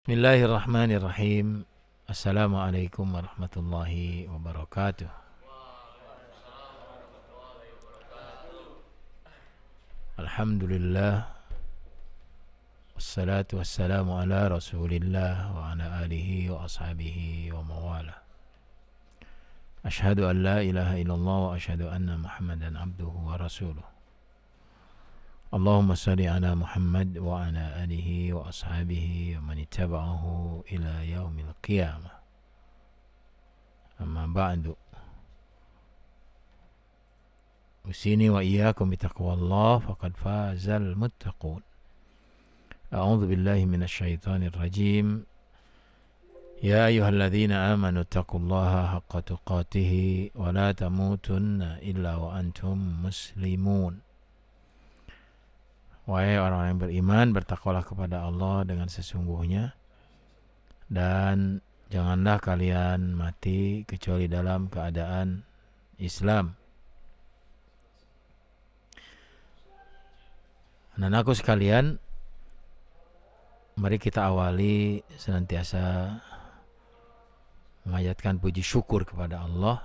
Bismillahirrahmanirrahim. Assalamualaikum warahmatullahi wabarakatuh. Alhamdulillah. Wassalatu wassalamu ala rasulillah wa ala alihi wa ashabihi wa mawala. Ashhadu an la ilaha illallah wa ashhadu anna muhammadan abduhu wa rasuluh. Allahumma salli ala Muhammad wa ala alihi wa ashabihi wa man ittaba'ahu ila yaumil qiyamah. Amma ba'du. Usini wa iyyakum bitaqwallah faqad fazal muttaqun. A'udzu billahi minasyaitonir rajim. Ya ayyuhalladzina amanu taqullaha haqqa tuqatih wa la tamutunna illa wa antum muslimun. Wahai orang yang beriman, bertakwalah kepada Allah dengan sesungguhnya, dan janganlah kalian mati kecuali dalam keadaan Islam. Anak-anakku sekalian, mari kita awali senantiasa memanjatkan puji syukur kepada Allah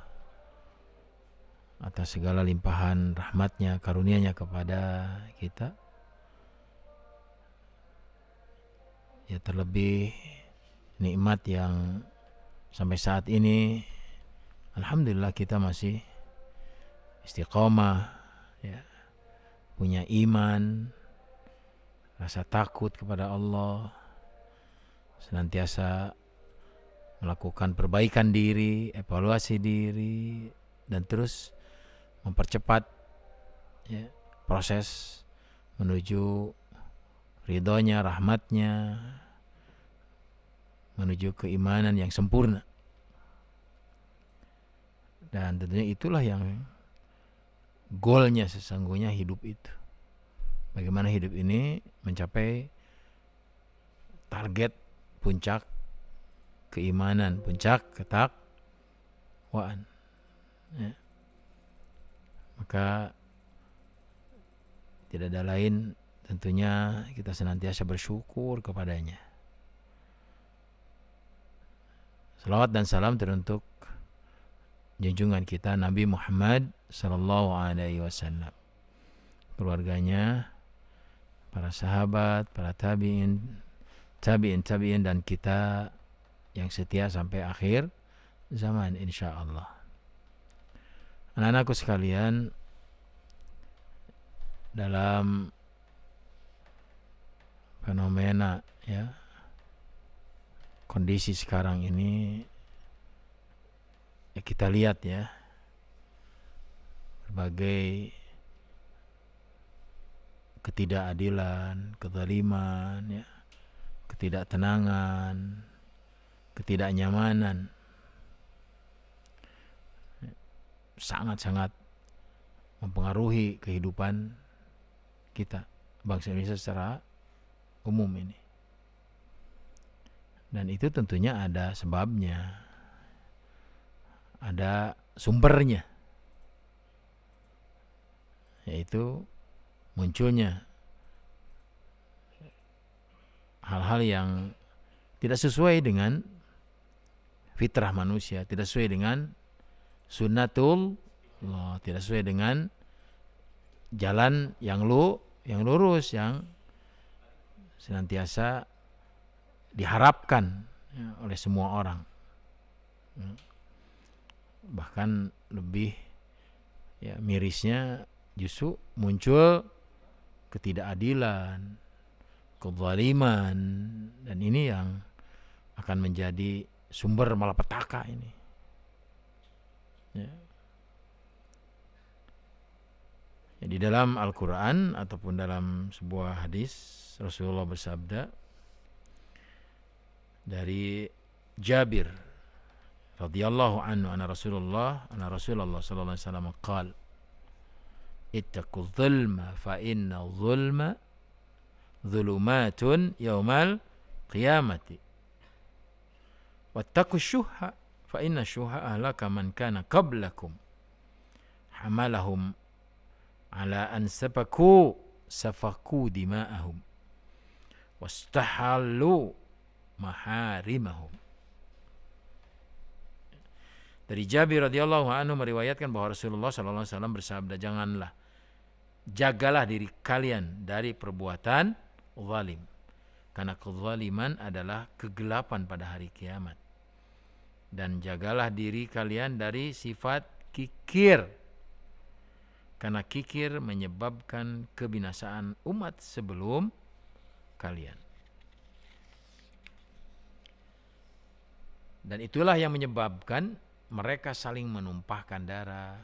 atas segala limpahan rahmatnya, karunia-Nya kepada kita. Ya, terlebih nikmat yang sampai saat ini alhamdulillah kita masih istiqomah, ya, punya iman, rasa takut kepada Allah, senantiasa melakukan perbaikan diri, evaluasi diri, dan terus mempercepat, ya, proses menuju ridhonya, rahmatnya, menuju keimanan yang sempurna. Dan tentunya itulah yang goalnya sesungguhnya hidup itu. Bagaimana hidup ini mencapai target puncak keimanan, puncak ketakwaan, ya. Maka tidak ada lain, tentunya kita senantiasa bersyukur kepadanya. Salawat dan salam teruntuk junjungan kita Nabi Muhammad sallallahu alaihi wasallam, keluarganya, para sahabat, para tabi'in, dan kita yang setia sampai akhir zaman insyaallah. Anak-anakku sekalian, dalam fenomena, ya, kondisi sekarang ini, ya, kita lihat, ya, berbagai ketidakadilan, kezaliman, ya, ketidaktenangan, ketidaknyamanan sangat-sangat mempengaruhi kehidupan kita, bangsa Indonesia secara umum ini. Dan itu tentunya ada sebabnya, ada sumbernya, yaitu munculnya hal-hal yang tidak sesuai dengan fitrah manusia, tidak sesuai dengan sunnatullah, tidak sesuai dengan jalan yang lurus, yang senantiasa diharapkan, ya, oleh semua orang. Bahkan lebih, ya, mirisnya justru muncul ketidakadilan, kezaliman, dan ini yang akan menjadi sumber malapetaka ini, ya. Di dalam Al-Quran ataupun dalam sebuah hadis, Rasulullah bersabda dari Jabir radhiyallahu anhu, anna Rasulullah sallallahu alaihi wasallam qala ittaqul zulma fa inna zulma dhulumatun yaumal qiyamati wattaqus syuhha fa inna syuhha ahlaka man kana qablakum hamalahum ala an safaku dima'ahum wastahallu maharimahum. Dari Jabir radhiyallahu anhu meriwayatkan bahwa Rasulullah sallallahu alaihi wasallam bersabda, jagalah diri kalian dari perbuatan zalim, karena kezaliman adalah kegelapan pada hari kiamat. Dan jagalah diri kalian dari sifat kikir, karena kikir menyebabkan kebinasaan umat sebelum kalian. Dan itulah yang menyebabkan mereka saling menumpahkan darah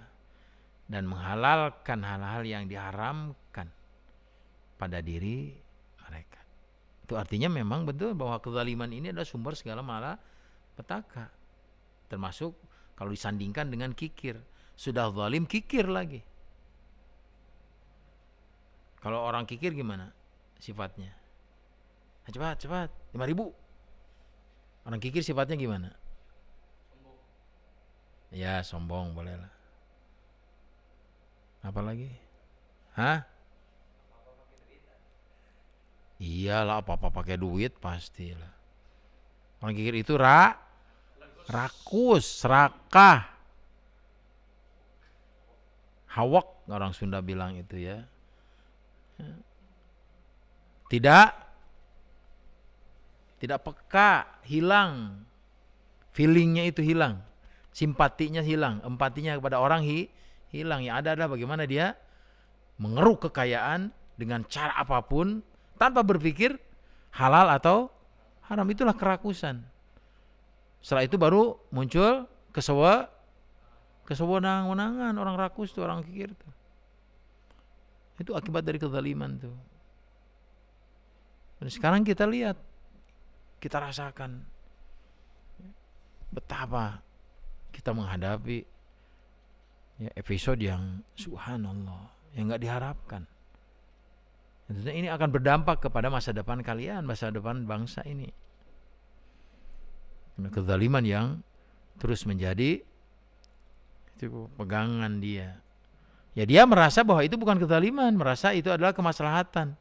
dan menghalalkan hal-hal yang diharamkan pada diri mereka. Itu artinya memang betul bahwa kezaliman ini adalah sumber segala malapetaka. Termasuk kalau disandingkan dengan kikir. Sudah zalim, kikir lagi. Kalau orang kikir gimana sifatnya? Cepat, 5.000. Orang kikir sifatnya gimana? Ya, sombong bolehlah. Apa lagi? Hah? Iyalah, apa-apa pakai duit pastilah. Orang kikir itu rakus, serakah. Hawak orang Sunda bilang itu ya. Tidak peka, hilang. Feelingnya itu hilang. Simpatinya hilang, empatinya kepada orang hilang. Yang ada adalah bagaimana dia mengeruk kekayaan dengan cara apapun tanpa berpikir halal atau haram. Itulah kerakusan. Setelah itu baru muncul kesewenang-wenangan. Orang rakus itu, orang kikir itu. Itu akibat dari kezaliman tuh. Dan sekarang kita lihat, kita rasakan betapa kita menghadapi episode yang subhanallah, yang gak diharapkan. Tentunya ini akan berdampak kepada masa depan kalian, masa depan bangsa ini. Kezaliman yang terus menjadi itu pegangan dia. Ya dia merasa bahwa itu bukan kezaliman, merasa itu adalah kemaslahatan.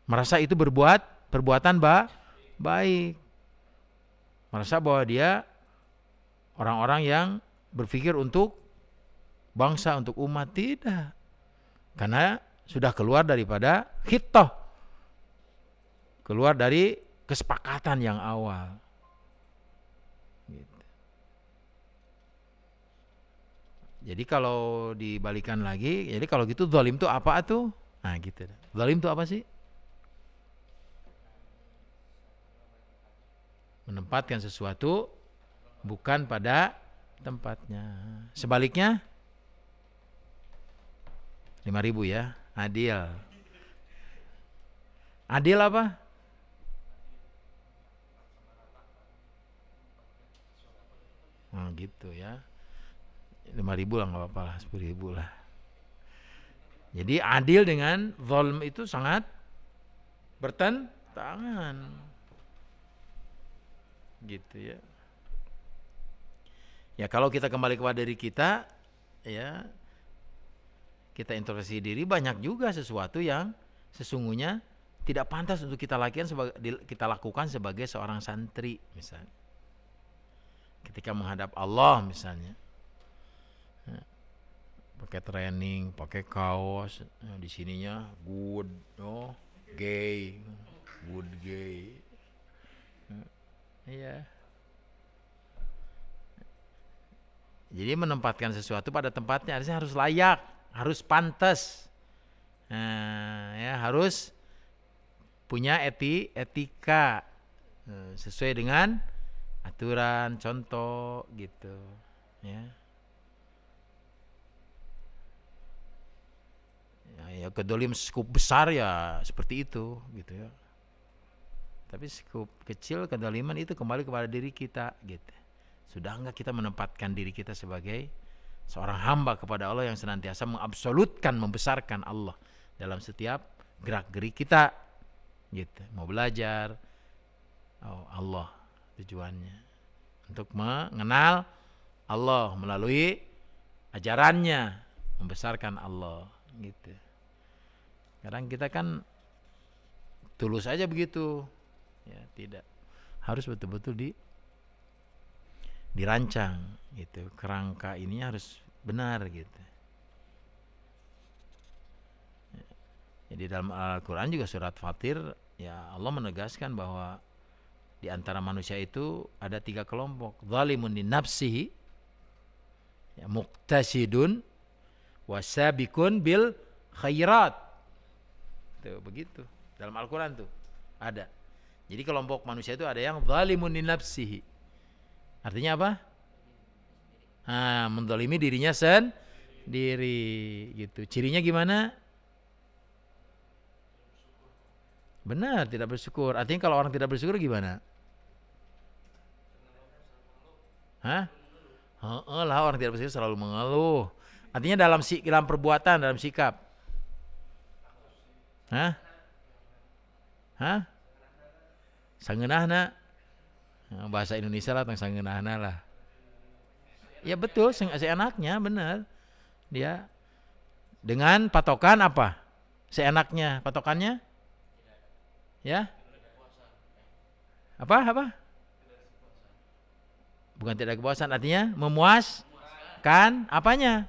Merasa itu perbuatan baik. Merasa bahwa dia orang-orang yang berpikir untuk bangsa, untuk umat. Tidak. Karena sudah keluar daripada khittah. Keluar dari kesepakatan yang awal. Gitu. Jadi kalau dibalikan lagi, jadi kalau gitu zalim itu apa tuh? Nah gitu. Zalim itu apa sih? Menempatkan sesuatu bukan pada tempatnya. Sebaliknya 5.000 ya, adil. Adil apa? Nah, gitu ya. 5.000 lah, nggak apa-apa lah, 10.000 lah. Jadi adil dengan zalim itu sangat bertentangan. Gitu ya. Ya kalau kita kembali kepada diri kita, ya kita introspeksi diri, banyak juga sesuatu yang sesungguhnya tidak pantas untuk kita lakukan sebagai seorang santri misalnya. Ketika menghadap Allah misalnya, pakai training, pakai kaos, di sininya good, gay, good gay. Iya. Jadi menempatkan sesuatu pada tempatnya harus layak, harus pantas. Ya harus punya etika sesuai dengan aturan, contoh gitu, ya. Ya kedolim skup besar ya seperti itu gitu ya. Tapi skup kecil kedoliman itu kembali kepada diri kita gitu. Sudah enggak kita menempatkan diri kita sebagai seorang hamba kepada Allah yang senantiasa mengabsolutkan, membesarkan Allah dalam setiap gerak-gerik kita gitu. Mau belajar, Allah tujuannya untuk mengenal Allah melalui ajarannya, membesarkan Allah gitu. Kadang kita kan tulus aja begitu. Ya, tidak. Harus betul-betul dirancang gitu. Kerangka ininya harus benar gitu. Jadi dalam Al-Quran juga surat Fatir, ya Allah menegaskan bahwa di antara manusia itu ada 3 kelompok. Zalimun li nafsihi, ya, muqtasidun, wasabikun bil khairat. Tuh, begitu. Dalam Al-Quran tuh ada. Jadi kelompok manusia itu ada yang zalimun li nafsihi. Artinya apa? Menzalimi dirinya sendiri gitu. Cirinya gimana? Benar, tidak bersyukur. Artinya kalau orang tidak bersyukur gimana? Lah, orang tidak bersyukur selalu mengeluh. Artinya dalam perbuatan, dalam sikap. Sangeunahna. Bahasa Indonesia lah tentang sangeunahna lah. Ya betul, seenaknya benar. Dia dengan patokan apa? Seenaknya, patokannya? Ya, apa? Bukan tidak kepuasan, artinya memuaskan apanya?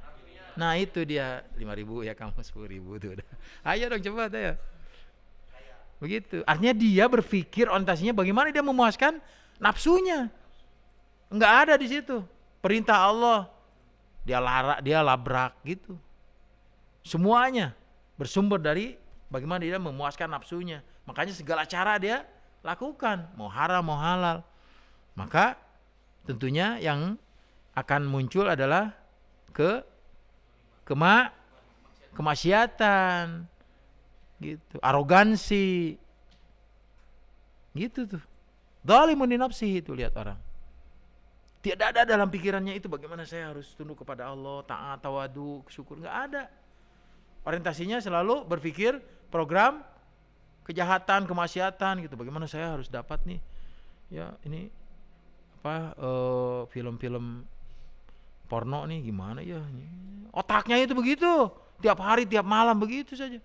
Nah itu dia 5.000 ya, kamu 10.000 tuh udah. Ayo dong coba ayo. Begitu. Artinya dia berpikir orientasinya bagaimana dia memuaskan nafsunya. Enggak ada di situ. Perintah Allah dia labrak gitu. Semuanya bersumber dari bagaimana dia memuaskan nafsunya. Makanya segala cara dia lakukan, mau haram mau halal. Maka tentunya yang akan muncul adalah kemaksiatan, gitu, arogansi, gitu tuh. Dzalimun li nafsihi itu, lihat orang. Tidak ada dalam pikirannya itu bagaimana saya harus tunduk kepada Allah, taat, tawadu, syukur, nggak ada. Orientasinya selalu berpikir program kejahatan, kemaksiatan gitu. Bagaimana saya harus dapat nih, ya ini film-film porno nih gimana ya? Otaknya itu begitu, tiap hari, tiap malam begitu saja.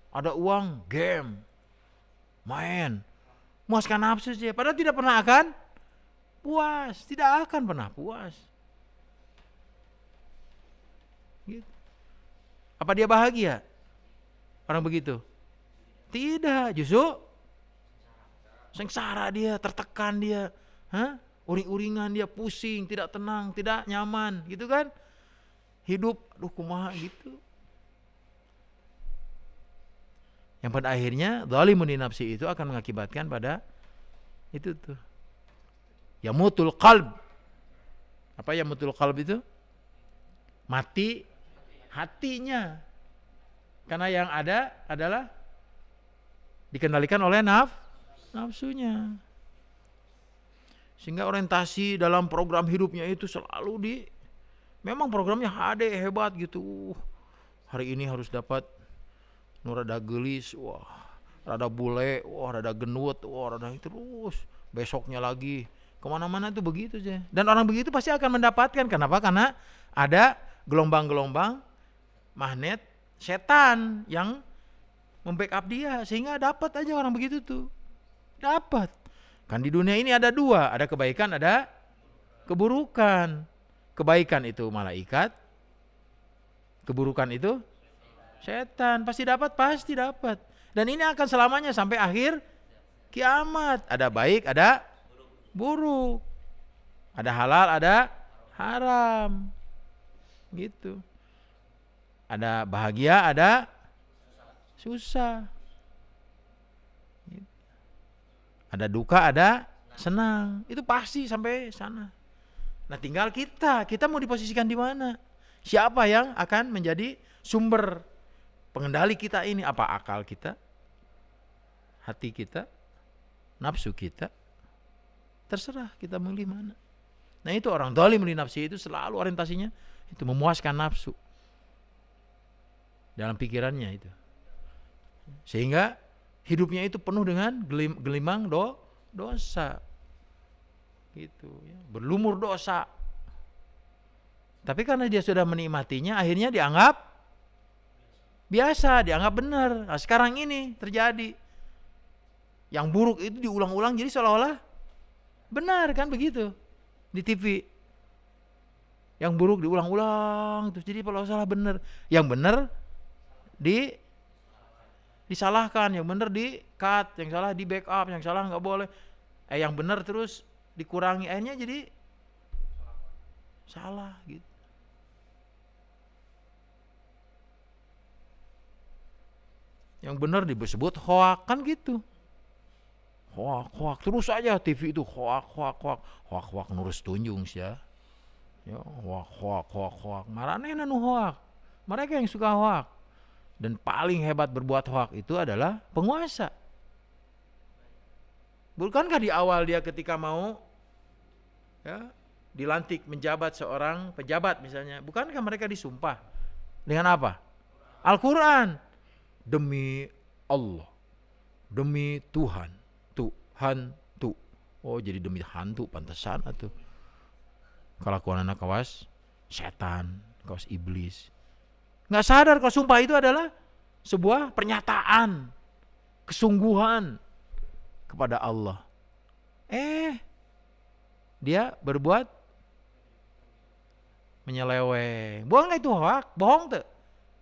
Ada uang, game, main, muaskan nafsu saja. Padahal tidak pernah akan puas, tidak akan pernah puas. Gitu. Apa dia bahagia? Orang begitu? Tidak, justru sengsara dia, tertekan dia, uring-uringan dia, pusing, tidak tenang, tidak nyaman, gitu kan? Hidup, aduh kumaha gitu. Yang pada akhirnya dzalimun li nafsi itu akan mengakibatkan pada itu tuh. Yamutul qalb. Apa yamutul qalb itu? Mati hatinya. Karena yang ada adalah dikendalikan oleh nafsunya. Sehingga orientasi dalam program hidupnya itu selalu memang programnya HD hebat gitu. Hari ini harus dapat rada gelis, wah, rada bule, wah, rada genut, wah, rada terus. Besoknya lagi kemana-mana tuh begitu aja. Dan orang begitu pasti akan mendapatkan. Kenapa? Karena ada gelombang-gelombang magnet setan yang membackup dia, sehingga dapat aja orang begitu tuh. Dapat. Kan di dunia ini ada dua, ada kebaikan, ada keburukan. Kebaikan itu malaikat, keburukan itu setan. Pasti dapat. Dan ini akan selamanya sampai akhir kiamat. Ada baik, ada buruk. Ada halal, ada haram. Gitu. Ada bahagia, ada susah. Ada duka, ada senang. Itu pasti sampai sana. Nah, tinggal kita mau diposisikan di mana? Siapa yang akan menjadi sumber pengendali kita ini? Apa akal kita? Hati kita? Nafsu kita? Terserah kita memilih mana. Nah, itu orang zalim li nafsi itu selalu orientasinya itu memuaskan nafsu dalam pikirannya itu. Sehingga hidupnya itu penuh dengan gelimang dosa. Gitu ya, berlumur dosa. Tapi karena dia sudah menikmatinya, akhirnya dianggap biasa, dianggap benar. Nah, sekarang ini terjadi. Yang buruk itu diulang-ulang jadi seolah-olah benar kan begitu di TV. Yang buruk diulang-ulang terus jadi kalau salah benar. Yang benar disalahkan, yang benar di cut, yang salah di backup, yang salah nggak boleh. Yang benar terus dikurangi, akhirnya jadi salah gitu. Yang benar disebut hoak kan gitu. Hoak terus aja TV itu hoak nurus tunjung sih ya. Ya hoak. Marane nanu hoak. Mereka yang suka hoak. Dan paling hebat berbuat hoak itu adalah penguasa. Bukankah di awal dia ketika mau ya, dilantik menjabat seorang pejabat misalnya, bukankah mereka disumpah dengan apa? Al-Quran. Demi Allah, demi Tuhan. Oh jadi demi hantu pantesan atuh. Kelakuan anak kawas setan, kawas iblis. Nggak sadar kalau sumpah itu adalah sebuah pernyataan kesungguhan kepada Allah. Dia berbuat menyeleweng. Bohong itu hoak, bohong tuh.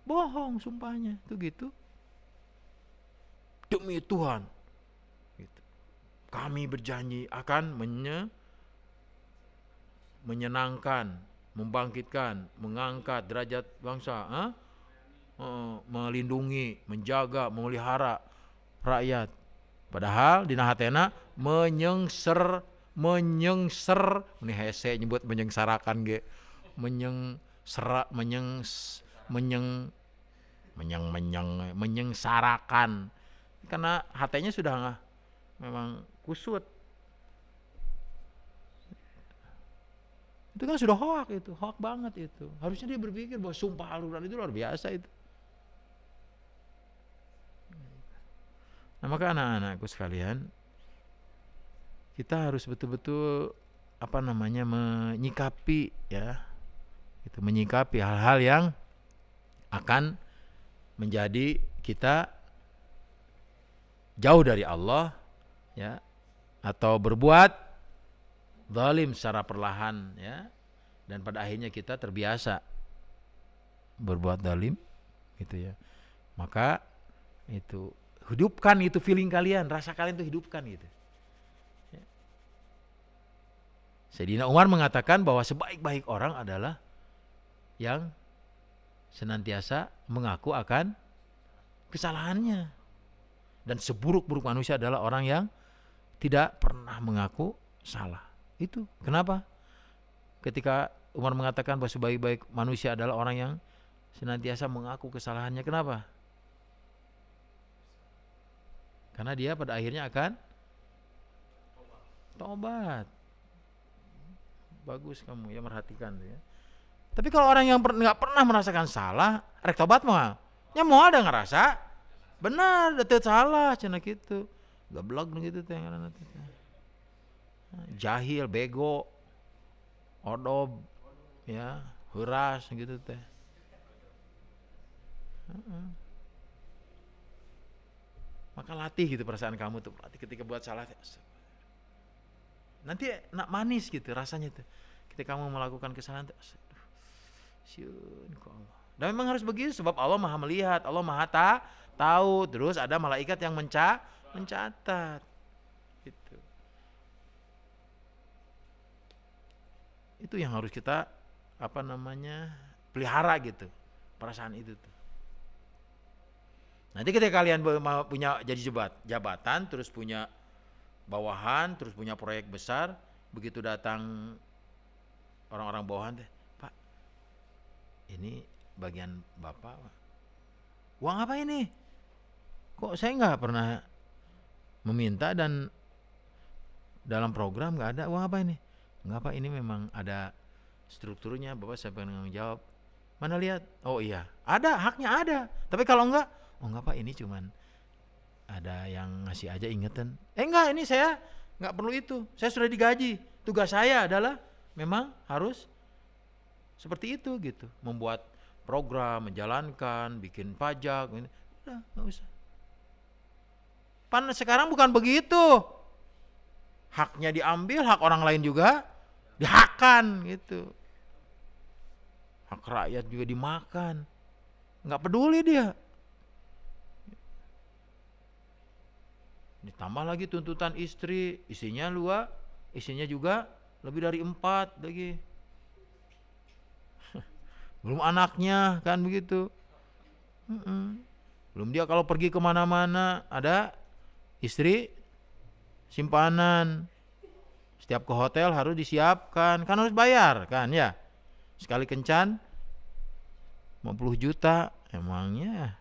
Bohong sumpahnya tuh gitu. Demi Tuhan gitu. Kami berjanji akan menyenangkan, membangkitkan, mengangkat derajat bangsa, melindungi, menjaga, memelihara rakyat. Padahal di nahatena menyengser ini hese nyebut menyengsarakan ge, menyengsarakan karena hatenya sudah memang kusut. Itu kan sudah hoak, itu hoak banget itu. Harusnya dia berpikir bahwa sumpah Al-Quran itu luar biasa itu. Nah maka anak-anakku sekalian, kita harus betul-betul menyikapi ya, itu menyikapi hal-hal yang akan menjadi kita jauh dari Allah ya, atau berbuat zalim secara perlahan ya, dan pada akhirnya kita terbiasa berbuat zalim gitu ya. Maka itu hidupkan itu feeling kalian, rasa kalian itu hidupkan gitu. Ya. Sayyidina Umar mengatakan bahwa sebaik-baik orang adalah yang senantiasa mengaku akan kesalahannya. Dan seburuk-buruk manusia adalah orang yang tidak pernah mengaku salah. Itu kenapa? Ketika Umar mengatakan bahwa sebaik-baik manusia adalah orang yang senantiasa mengaku kesalahannya. Kenapa? Karena dia pada akhirnya akan tobat. Bagus kamu ya merhatikan ya. Tapi kalau orang yang nggak pernah merasakan salah, rek tobat mah, ya mau ada ngerasa benar, detet salah, cina gitu, gablog gitu teh, jahil, bego, odob, ya, huras gitu teh. Maka latih gitu perasaan kamu tuh, latih ketika buat salah, nanti nak manis gitu rasanya tuh, ketika kamu melakukan kesalahan tuh, syun kok Allah. Dan memang harus begitu sebab Allah Maha melihat, Allah Maha tahu, terus ada malaikat yang mencatat. Gitu. Itu yang harus kita pelihara gitu, perasaan itu tuh. Nanti ketika kalian punya jadi jabatan, terus punya bawahan, terus punya proyek besar, begitu datang orang-orang bawahan teh, Pak, ini bagian Bapak, uang apa ini? Kok saya nggak pernah meminta dan dalam program nggak ada uang apa ini? Nggak Pak, ini memang ada strukturnya, Bapak saya pengen jawab. Mana lihat? Oh iya, ada, haknya ada. Tapi kalau enggak, oh enggak Pak, ini cuman ada yang ngasih aja ingetan. Enggak, ini saya nggak perlu itu. Saya sudah digaji. Tugas saya adalah memang harus seperti itu gitu, membuat program, menjalankan, bikin pajak, udah nggak usah. Sekarang bukan begitu. Haknya diambil, hak orang lain juga dihakkan gitu. Hak rakyat juga dimakan. Nggak peduli dia. Ditambah lagi tuntutan istri, isinya juga lebih dari 4 lagi. Belum anaknya kan begitu. Belum dia kalau pergi kemana-mana ada istri simpanan. Setiap ke hotel harus disiapkan, kan harus bayar kan ya. Sekali kencan 50 juta emangnya.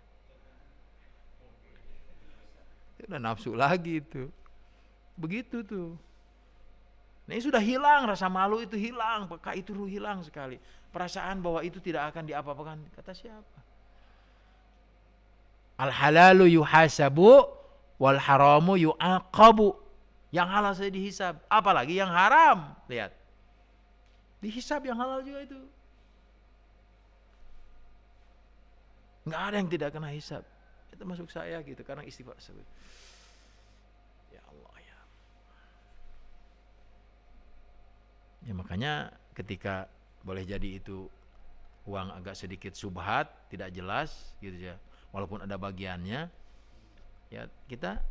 Itu udah nafsu lagi itu. Begitu tuh. Nah ini sudah hilang, rasa malu itu hilang, peka itu hilang sekali. Perasaan bahwa itu tidak akan diapa-apakan, kata siapa? Al halalu yuhasabu wal haramu yu'aqabu. Yang halal saya dihisab, apalagi yang haram. Lihat. Dihisab yang halal juga itu. Enggak ada yang tidak kena hisab. Itu masuk saya gitu, karena istighfar. Ya Allah ya. Ya makanya ketika boleh jadi itu uang agak sedikit subhat, tidak jelas gitu ya. Walaupun ada bagiannya, ya kita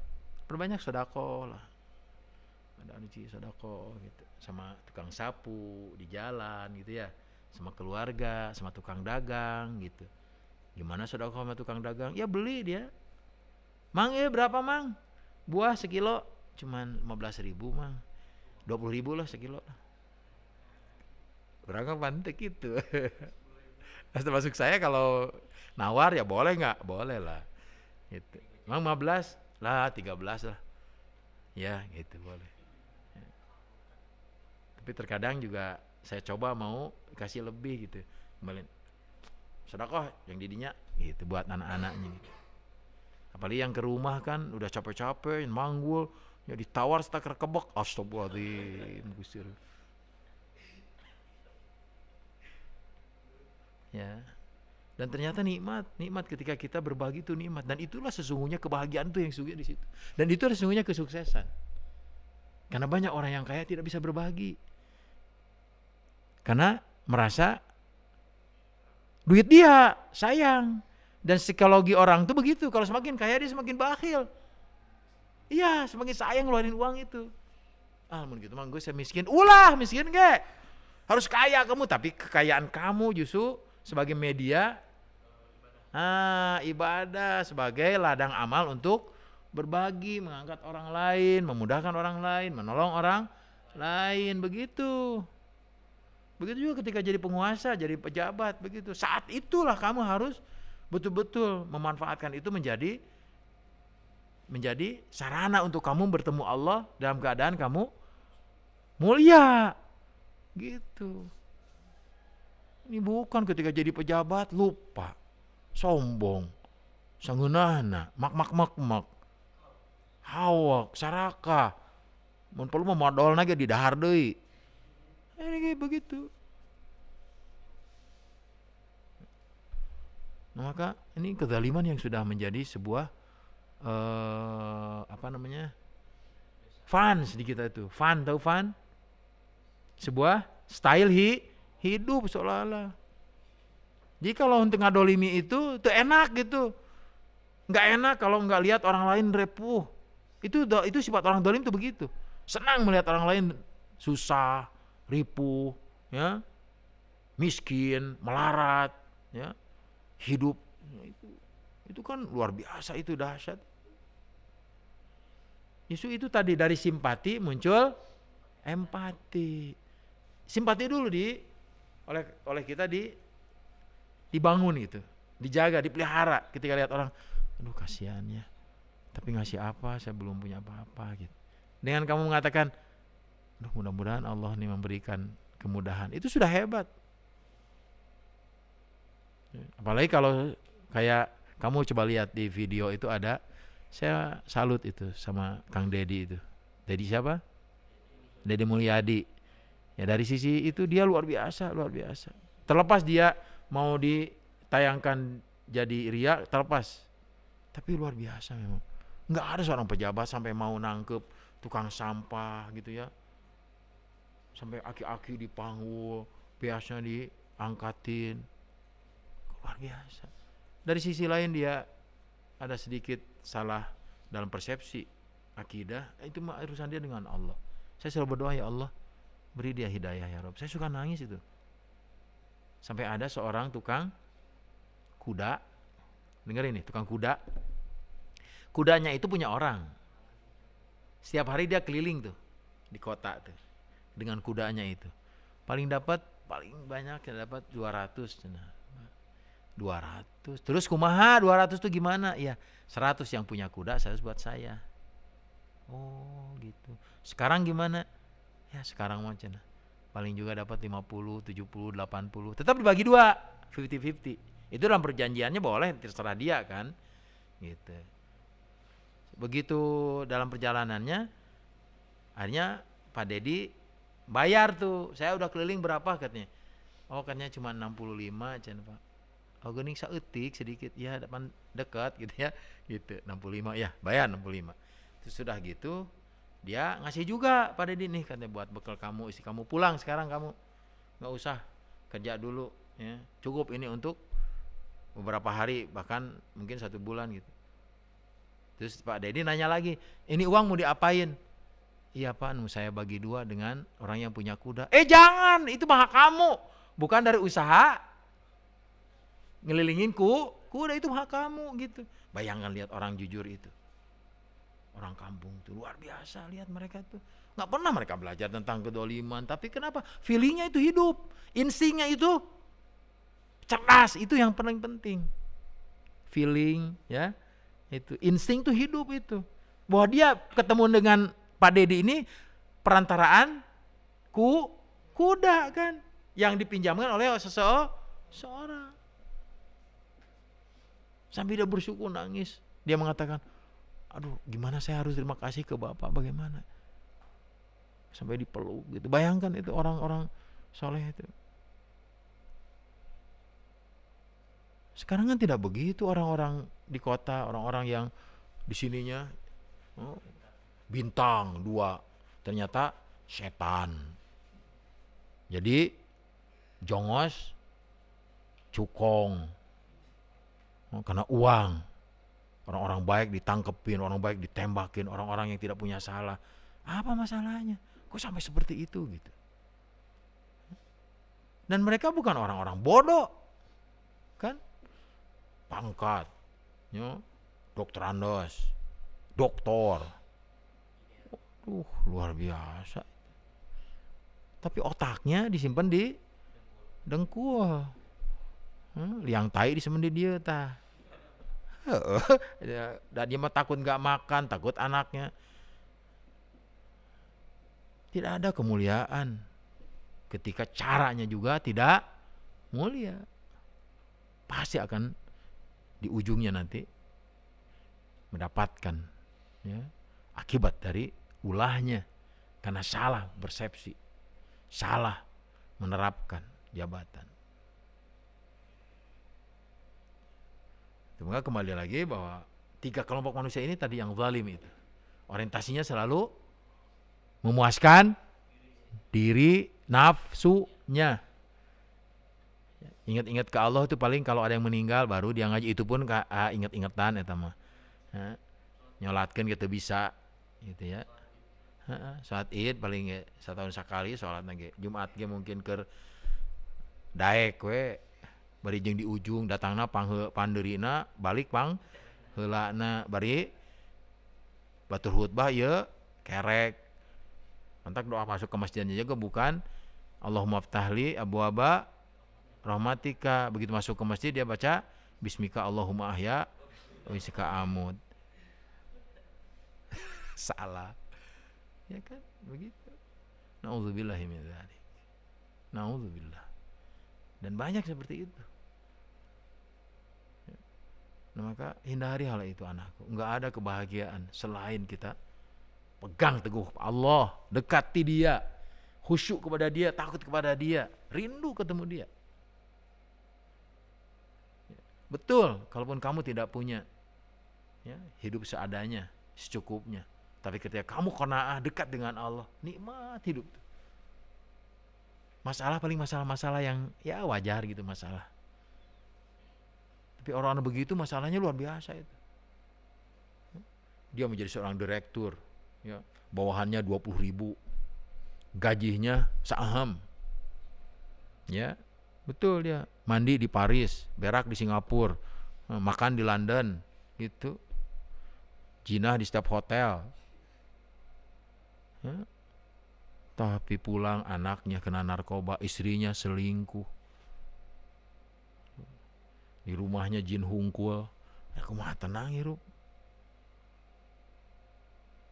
perbanyak sedekah lah. Ada anuci sedekah gitu, sama tukang sapu di jalan gitu ya, sama keluarga, sama tukang dagang gitu. Gimana sedekah sama tukang dagang? Ya beli dia. Mang berapa mang? Buah sekilo cuman 15.000 mang. 20.000 lah sekilo. Kurang pantek itu. Masuk saya kalau nawar ya boleh nggak? Boleh lah. Gitu. Mang 15 lah, 13 lah. Ya gitu boleh. Tapi terkadang juga saya coba mau kasih lebih gitu. Kembali sedekah yang didinya gitu buat anak-anaknya gitu. Apalagi yang ke rumah kan udah capek-capek manggul, ya ditawar setak rekebek, astagfirullahaladzim Gusti. Ya. Dan ternyata nikmat ketika kita berbagi itu nikmat, dan itulah sesungguhnya kebahagiaan tuh yang sesungguhnya di situ. Dan itu sesungguhnya kesuksesan. Karena banyak orang yang kaya tidak bisa berbagi. Karena merasa duit dia sayang. Dan psikologi orang tuh begitu, kalau semakin kaya dia semakin bakhil. Iya, semakin sayang ngeluarin uang itu. Mun gitu mang gue saya miskin. Ulah miskin ge. Harus kaya kamu, tapi kekayaan kamu justru sebagai media ibadah, sebagai ladang amal untuk berbagi, mengangkat orang lain, memudahkan orang lain, menolong orang lain, begitu. Begitu juga ketika jadi penguasa, jadi pejabat, begitu. Saat itulah kamu harus betul-betul memanfaatkan itu menjadi sarana untuk kamu bertemu Allah dalam keadaan kamu mulia. Gitu. Ini bukan ketika jadi pejabat lupa, sombong, sangeunahna, mak, hawak, saraka, mun perlu modalna ge di dahar deui. Ini kayak begitu. Nah, maka ini kezaliman yang sudah menjadi sebuah fans di kita itu. Fun, tahu fun? Sebuah style hidup seolah-olah. Jadi kalau untuk ngadolimi itu enak gitu. Nggak enak kalau nggak lihat orang lain repuh. Itu sifat orang dolim itu begitu. Senang melihat orang lain susah, ripuh, ya, miskin, melarat, ya, hidup. Itu kan luar biasa, itu dahsyat. Justru itu tadi dari simpati muncul empati. Simpati dulu oleh kita dibangun gitu, dijaga, dipelihara. Ketika lihat orang, aduh kasihannya, tapi ngasih apa, saya belum punya apa-apa gitu. Dengan kamu mengatakan, aduh mudah-mudahan Allah nih memberikan kemudahan, itu sudah hebat. Apalagi kalau kayak kamu coba lihat di video itu ada, saya salut itu sama Kang Dedi itu. Dedi siapa? Dedi Mulyadi. Ya dari sisi itu dia luar biasa. Terlepas dia mau ditayangkan jadi riya, terlepas. Tapi luar biasa memang. Nggak ada seorang pejabat sampai mau nangkep tukang sampah gitu ya, sampai aki-aki dipanggul, biasanya diangkatin, luar biasa. Dari sisi lain dia ada sedikit salah dalam persepsi akidah, itu mah urusan dia dengan Allah. Saya selalu berdoa, ya Allah beri dia hidayah ya Rabb. Saya suka nangis itu. Sampai ada seorang tukang kuda, dengerin nih, tukang kuda. Kudanya itu punya orang. Setiap hari dia keliling tuh di kota tuh dengan kudanya itu. Paling banyak ya dapat 200. Nah, 200. Terus kumaha 200 tuh gimana? Ya 100 yang punya kuda 100 buat saya. Oh gitu. Sekarang gimana? Ya sekarang mah cenah paling juga dapat 50, 70, 80. Tetap dibagi 2, 50-50. Itu dalam perjanjiannya boleh, terserah dia kan. Gitu. Begitu dalam perjalanannya, akhirnya Pak Dedi bayar tuh. Saya udah keliling berapa katanya. Oh katanya cuma 65 cenah Pak. Oh geuning saeutik sedikit. Ya depan dekat gitu ya. Gitu 65 ya, bayar 65. Terus sudah gitu dia ngasih juga Pak Dedi nih katanya buat bekal kamu, istri kamu pulang sekarang, kamu nggak usah kerja dulu ya, cukup ini untuk beberapa hari bahkan mungkin 1 bulan gitu. Terus Pak Dedi nanya lagi, ini uang mau diapain? Iya Pak, saya bagi 2 dengan orang yang punya kuda. Jangan, itu mah hak kamu, bukan dari usaha ngelilingin kuda, itu hak kamu gitu. Bayangkan lihat orang jujur itu. Orang kampung tuh luar biasa, lihat mereka tuh nggak pernah mereka belajar tentang kedoliman, tapi kenapa feelingnya itu hidup, instingnya itu cerdas, itu yang paling penting. Feeling ya, itu insting tuh hidup itu. Bahwa dia ketemu dengan Pak Dedi ini perantaraan kuda kan, yang dipinjamkan oleh seseorang. Sampai dia bersyukur nangis, dia mengatakan, aduh gimana saya harus terima kasih ke Bapak, bagaimana, sampai dipeluk gitu. Bayangkan itu orang-orang soleh itu. Sekarang kan tidak begitu orang-orang di kota, orang-orang yang di sininya bintang 2 ternyata setan. Jadi jongos, cukong, karena uang. Orang-orang baik ditangkepin, orang baik ditembakin, orang-orang yang tidak punya salah. Apa masalahnya? Kok sampai seperti itu gitu? Dan mereka bukan orang-orang bodoh, kan? Pangkat, dokter Andos, doktor, luar biasa. Tapi otaknya disimpan di dengkul, liang tai disimpan di dia tah. Dan dia mah takut gak makan, takut anaknya. Tidak ada kemuliaan ketika caranya juga tidak mulia. Pasti akan di ujungnya nanti mendapatkan ya, akibat dari ulahnya, karena salah persepsi, salah menerapkan jabatan. Semoga kembali lagi bahwa 3 kelompok manusia ini tadi yang zalim itu orientasinya selalu memuaskan diri nafsunya. Ingat-ingat ke Allah itu paling kalau ada yang meninggal baru dia ngaji, itu pun inget-ingetan eta mah. Nyolatkeun gitu bisa gitu ya. Saat Id paling setahun sekali salatna ge. Jumat ge mungkin keur daek we bari jeung di ujung datangna pandeurina balik pang heulana bari batur khutbah ieu kerek. Mantak doa masuk ke masjidnya juga bukan Allahumma ftahli abwaaba rahmatika. Begitu masuk ke masjid dia baca bismika Allahumma ahya wa bismika amut. Salah. Ya kan? Begitu. Nauzubillahi min dzalik. Nauzubillah. Dan banyak seperti itu. Nah, maka hindari hal itu anakku. Enggak ada kebahagiaan selain kita pegang teguh Allah, dekati dia, khusyuk kepada dia, takut kepada dia, rindu ketemu dia. Betul, kalaupun kamu tidak punya ya, hidup seadanya, secukupnya. Tapi ketika kamu qanaah dekat dengan Allah, nikmat hidup. Masalah paling masalah-masalah yang ya wajar gitu masalah. Tapi orang begitu masalahnya luar biasa itu. Dia menjadi seorang direktur, ya, bawahannya 20.000, gajinya saham, ya, betul dia. Mandi di Paris, berak di Singapura, makan di London, gitu. Jinah di setiap hotel. Ya. Tapi pulang anaknya kena narkoba, istrinya selingkuh. Di rumahnya jin hungkul. Aku mah tenang hirup.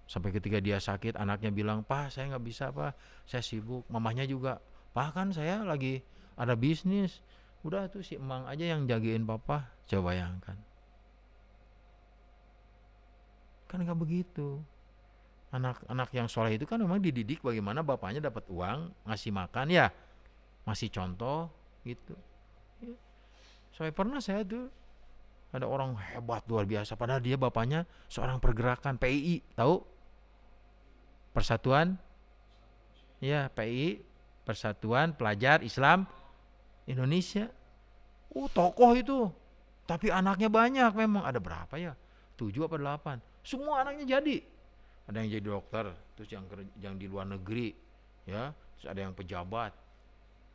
Sampai ketika dia sakit, anaknya bilang, "Pak, saya nggak bisa, Pak. Saya sibuk." Mamahnya juga, "Pak, kan saya lagi ada bisnis." Udah tuh si emang aja yang jagain papa. Coba bayangkan. Kan nggak begitu. Anak-anak yang soleh itu kan memang dididik bagaimana bapaknya dapat uang, ngasih makan ya, masih contoh gitu. Ya. Sampai pernah saya tuh ada orang hebat luar biasa, padahal dia bapaknya seorang pergerakan PII, tahu? Persatuan, ya PII, Persatuan Pelajar Islam Indonesia. Tokoh itu. Tapi anaknya banyak memang. Ada berapa ya? 7 apa 8. Semua anaknya jadi. Ada yang jadi dokter, terus yang di luar negeri, ya, terus ada yang pejabat.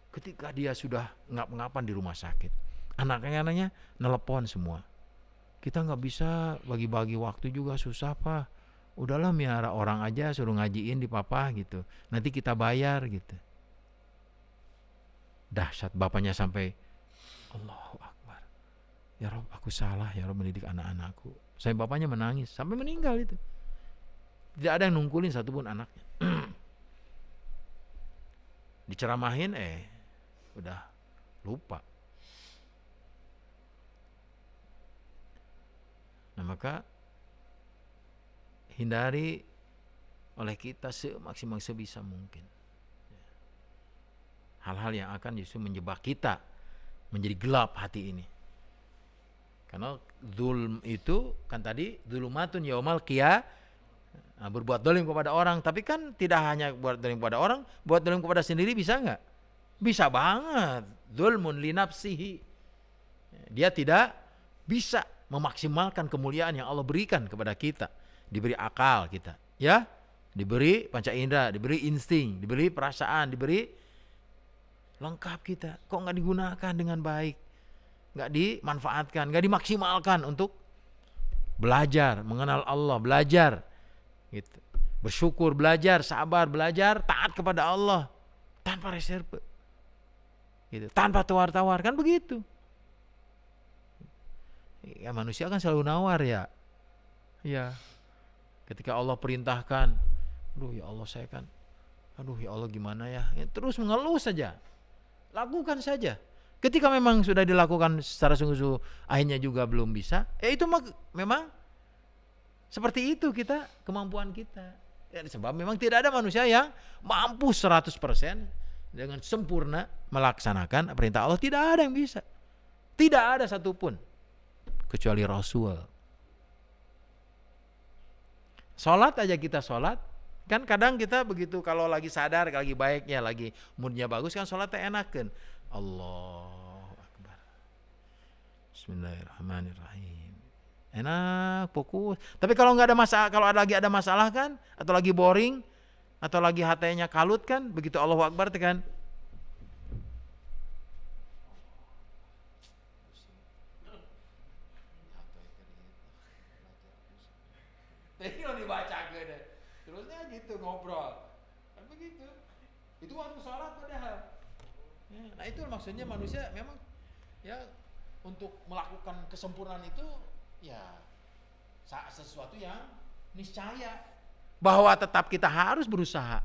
Ketika dia sudah ngap-ngapan di rumah sakit, anaknya nelepon semua. Kita nggak bisa bagi-bagi waktu juga, susah Pak. Udahlah miara orang aja, suruh ngajiin di papa gitu. Nanti kita bayar gitu. Dahsyat, bapaknya sampai, Allahu Akbar. Ya Rob, aku salah ya Rob mendidik anak-anakku. Sampai bapaknya menangis, sampai meninggal itu. Tidak ada yang nungkulin satupun anaknya. Diceramahin, udah lupa. Nah maka hindari oleh kita semaksimal sebisa mungkin hal-hal yang akan justru menjebak kita menjadi gelap hati ini. Karena zulm itu kan tadi zulumatun yaumal qiyamah, berbuat zalim kepada orang. Tapi kan tidak hanya buat zalim kepada orang, buat zalim kepada sendiri bisa nggak? Bisa banget. Zulmun li nafsihi. Dia tidak bisa memaksimalkan kemuliaan yang Allah berikan kepada kita. Diberi akal kita, ya, diberi panca indera, diberi insting, diberi perasaan, diberi lengkap kita. Kok nggak digunakan dengan baik, nggak dimanfaatkan, nggak dimaksimalkan untuk belajar mengenal Allah, belajar, gitu, bersyukur, belajar, sabar, belajar, taat kepada Allah tanpa reserve, gitu, tanpa tawar-tawar, kan begitu. Ya manusia kan selalu nawar ya. Ketika Allah perintahkan, aduh ya Allah saya kan, aduh ya Allah gimana ya, terus mengeluh saja, lakukan saja. Ketika memang sudah dilakukan secara sungguh-sungguh, akhirnya juga belum bisa, itu memang seperti itu kita, kemampuan kita. Ya, sebab memang tidak ada manusia yang mampu 100% dengan sempurna melaksanakan perintah Allah. Tidak ada yang bisa, tidak ada satupun kecuali Rasul. Sholat aja kita sholat, kan kadang kita begitu kalau lagi sadar, lagi baiknya, lagi moodnya bagus kan sholatnya enakan. Allahu Akbar. Bismillahirrahmanirrahim. Enak, fokus. Tapi kalau nggak ada masalah, kalau lagi ada masalah kan, atau lagi boring, atau lagi hatinya kalut kan, begitu Allahu Akbar kan. Tinggal dibaca deh. Terusnya gitu ngobrol. Kan begitu. Itu waktu sholat padahal. Ya, nah itu maksudnya manusia memang ya untuk melakukan kesempurnaan itu ya sesuatu yang niscaya. Bahwa tetap kita harus berusaha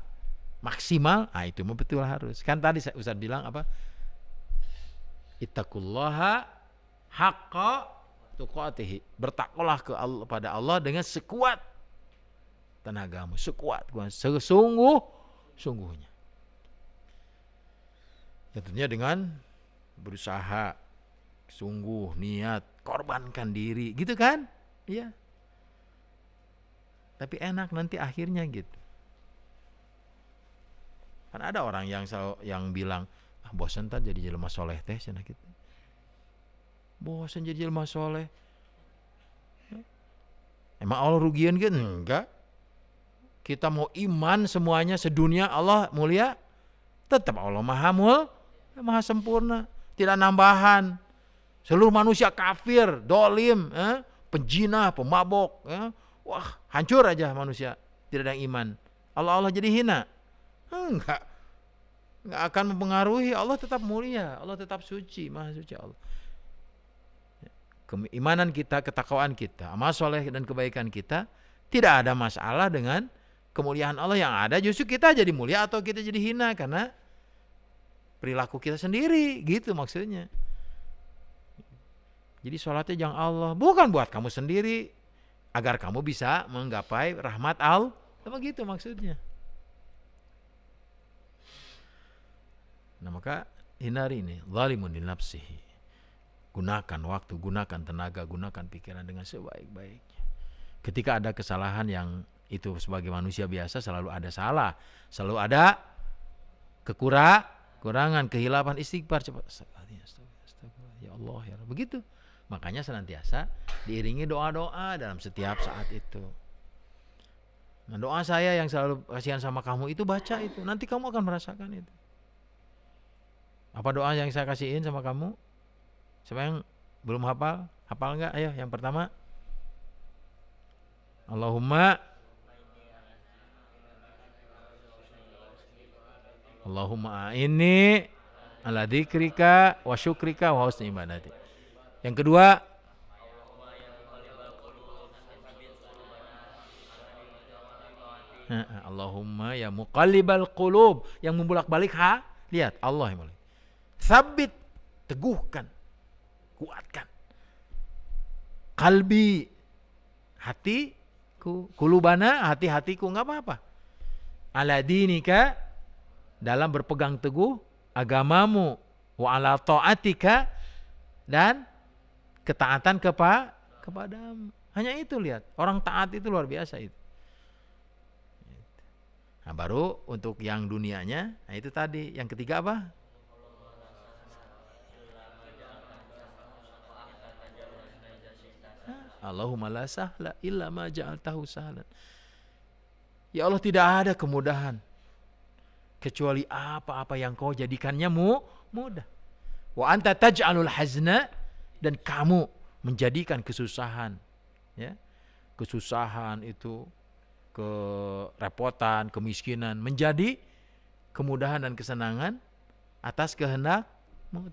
maksimal, itu betul harus. Kan tadi Ustaz bilang apa? Ittaqullaha haqqa tuqatihi, bertakwalah pada Allah dengan sekuat tenagamu, sesungguhnya. Tentunya dengan berusaha, sungguh, niat, korbankan diri, gitu kan? Iya. tapi enak nanti akhirnya gitu. Kan ada orang yang bilang, bosan tak jadi jelema soleh teh cenah gitu. Bosan jadi jelema soleh. Emang Allah rugian kan? Enggak. Kita mau iman semuanya sedunia, Allah mulia, tetap Allah maha sempurna, tidak nambahan. Seluruh manusia kafir, dolim, penjinah, pemabok, wah hancur aja manusia, tidak ada yang iman. Allah jadi hina? Enggak akan mempengaruhi. Allah tetap mulia, Allah tetap suci, maha suci Allah. Keimanan kita, ketakwaan kita, amal soleh dan kebaikan kita, tidak ada masalah dengan kemuliaan Allah. Yang ada justru kita jadi mulia atau kita jadi hina karena perilaku kita sendiri, gitu maksudnya. Jadi sholatnya jangan Allah, bukan buat kamu sendiri, agar kamu bisa menggapai rahmat Allah. Begitu maksudnya. Nah maka hindari ini, zalimun li nafsihi. Gunakan waktu, gunakan tenaga, gunakan pikiran dengan sebaik-baiknya. Ketika ada kesalahan yang itu sebagai manusia biasa selalu ada salah, selalu ada kekurangan, kehilapan, istighfar cepat. Astagfirullah, ya Allah, ya Allah. Begitu. Makanya senantiasa diiringi doa-doa dalam setiap saat itu. Nah, doa saya yang selalu kasihan sama kamu itu baca itu, nanti kamu akan merasakan itu. Apa doa yang saya kasihin sama kamu? Siapa yang belum hafal? Hafal enggak? Ayo, yang pertama. Allahumma a'inni ala dzikrika wa syukrika wa husni ibadati. Yang kedua, Allahumma ya muqallibal qulub, yang membolak-balik lihat Allah yang bolak. Sabit, teguhkan, kuatkan kalbi, hatiku, kulubana, hati-hatiku, enggak apa-apa. Ala dinika, dalam berpegang teguh agamamu, wa ala ta'atika, dan ketaatan kepadamu. Hanya itu, lihat, orang taat itu luar biasa itu. Nah, baru untuk yang dunianya, nah itu tadi. Yang ketiga apa? Allahumma la sahla illa ma ja'altahu sahlan. Ya Allah, tidak ada kemudahan kecuali apa-apa yang kau jadikannya mudah. Wa anta taj'alul hazna, dan kamu menjadikan kesusahan, ya, kesusahan itu, kerepotan, kemiskinan menjadi kemudahan dan kesenangan atas kehendak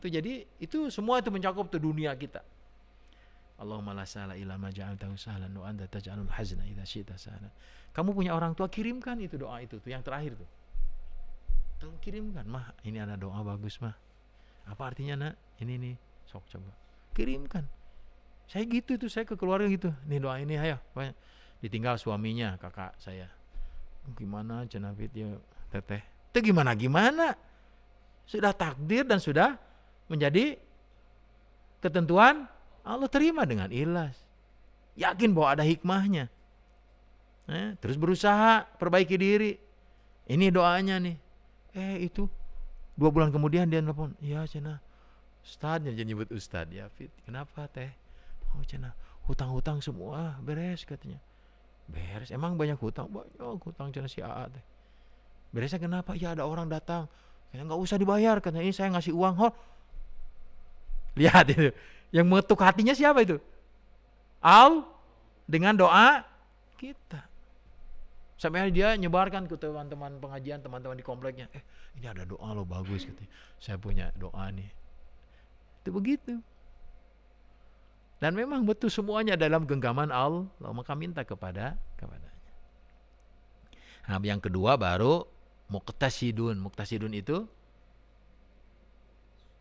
itu. Jadi itu semua itu mencakup tuh dunia kita. Allahumma la sahla illa ma ja'altahu sahlan wa anta taj'alul hazna idza syi'ta sahlan. Kamu punya orang tua, kirimkan itu doa itu tuh yang terakhir tuh. Tolong kirimkan, mah ini ada doa bagus mah. Apa artinya nak? Ini nih, sok coba kirimkan. Saya gitu tuh, saya ke keluarga gitu. Nih doa ini, ayo. Ditinggal suaminya, kakak saya. Gimana cenapit ya teteh? Itu gimana? Sudah takdir dan sudah menjadi ketentuan Allah, terima dengan ikhlas. Yakin bahwa ada hikmahnya. Terus berusaha perbaiki diri. Ini doanya nih. Itu 2 bulan kemudian dia nelfon. Ya cenah, Ustadz, jadi nyebut Ustadz. Ya Fit, kenapa teh? Oh cenah, hutang-hutang semua beres katanya. Beres, emang banyak hutang? Banyak hutang cenah si AA teh. Beresnya kenapa? Ya ada orang datang. Kayaknya nggak usah dibayar, katanya ini saya ngasih uang. Lihat itu. Yang mengetuk hatinya siapa itu? Dengan doa kita. Sampai dia nyebarkan ke teman-teman pengajian, teman-teman di kompleknya. Ini ada doa lo bagus katanya. Saya punya doa nih. Itu begitu. Dan memang betul semuanya dalam genggaman Allah. Maka minta kepadanya. Nah, yang kedua baru muqtasidun. Muqtasidun itu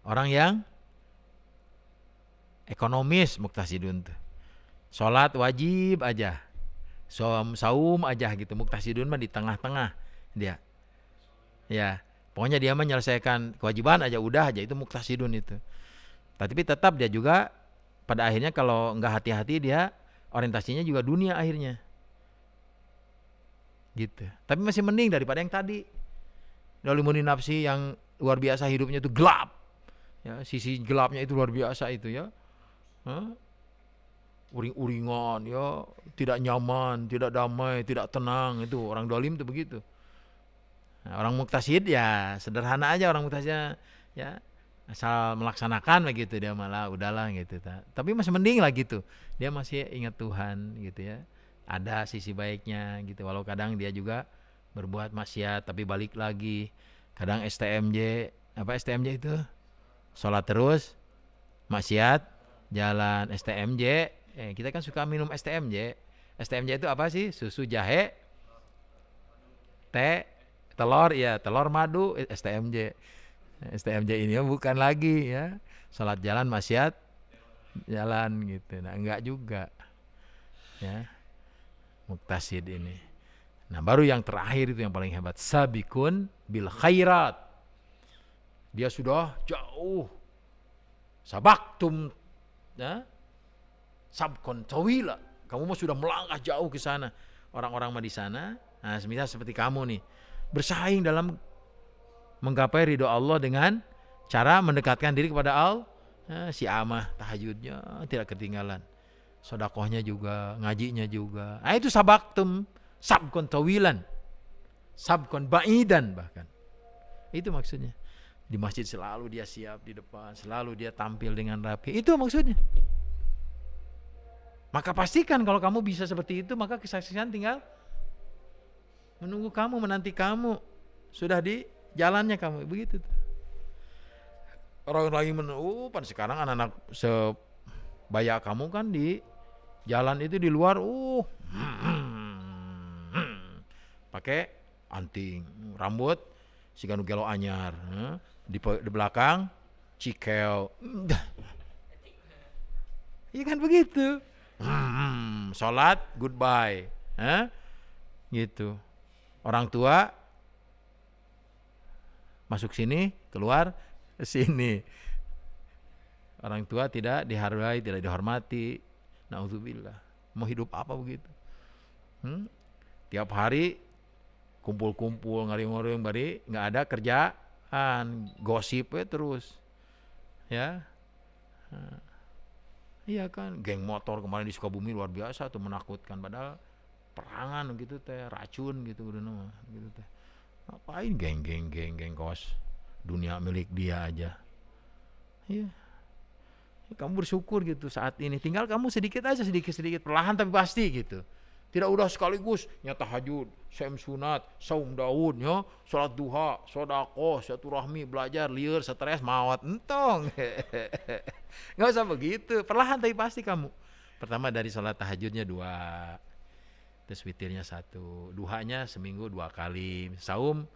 orang yang ekonomis, muqtasidun tuh. Salat wajib aja. Saum aja gitu. Muqtasidun mah di tengah-tengah dia. Ya, pokoknya dia menyelesaikan kewajiban aja, udah aja, itu muqtasidun itu. Tapi tetap dia juga pada akhirnya kalau enggak hati-hati dia orientasinya juga dunia akhirnya. gitu. Tapi masih mending daripada yang tadi. Dolimunin nafsi yang luar biasa, hidupnya itu gelap. Ya, sisi gelapnya itu luar biasa itu ya. Uring-uringan ya, tidak nyaman, tidak damai, tidak tenang, itu orang dolim itu begitu. Nah, orang muktasid ya sederhana aja, orang muktasid ya asal melaksanakan begitu dia malah udahlah gitu. Tapi masih mending lah gitu, dia masih ingat Tuhan gitu ya, ada sisi baiknya gitu, walau kadang dia juga berbuat maksiat tapi balik lagi. Kadang STMJ, apa STMJ itu, sholat terus maksiat jalan. STMJ, kita kan suka minum STMJ. STMJ itu apa sih? Susu, jahe, teh, telur, ya telur madu, STMJ. STMJ ini bukan lagi ya salat jalan maksiat jalan gitu. Nah enggak juga ya muktasid ini. Nah baru yang terakhir itu yang paling hebat, sabikun bil khairat. Dia sudah jauh, sabaktum ya, sabkon tawila, kamu mah sudah melangkah jauh ke sana. Orang-orang mah di sana, nah semisal seperti kamu nih, bersaing dalam menggapai ridho Allah dengan cara mendekatkan diri kepada Allah. Si amah tahajudnya tidak ketinggalan, sodakohnya juga, ngajinya juga. Nah itu sabaktum, sabkon tawilan, sabkon baidan bahkan. Itu maksudnya. Di masjid selalu dia siap di depan, selalu dia tampil dengan rapi. Itu maksudnya. Maka pastikan kalau kamu bisa seperti itu, maka kesaksian tinggal menunggu kamu, menanti kamu. Sudah di jalannya kamu, begitu. Orang lagi menunggu, pan sekarang anak-anak sebaya kamu kan di jalan itu di luar, pakai anting, rambut si ganu gelo anyar, di belakang cikel, iya kan begitu. Sholat goodbye, gitu. Orang tua masuk sini, keluar sini. Orang tua tidak dihargai, tidak dihormati. Nauzubillah. Mau hidup apa begitu? Tiap hari kumpul-kumpul, ngaring-ngaring, bari nggak ada kerjaan, gosip terus, ya. Iya kan, geng motor kemarin di Sukabumi luar biasa tuh, menakutkan, padahal perangan gitu teh, racun gitu udah nama gitu teh. Ngapain geng kos, dunia milik dia aja. Iya. Kamu bersyukur gitu saat ini, tinggal kamu sedikit perlahan tapi pasti gitu. Tidak udah sekaligus nyata tahajud, saum sunat, saum daud, ya, salat duha, sedekah, silaturahmi, belajar, lieur, stres, maot, entong. Nggak usah begitu, perlahan tapi pasti kamu. Pertama dari salat tahajudnya 2, terus witirnya 1, duhanya seminggu 2 kali, saum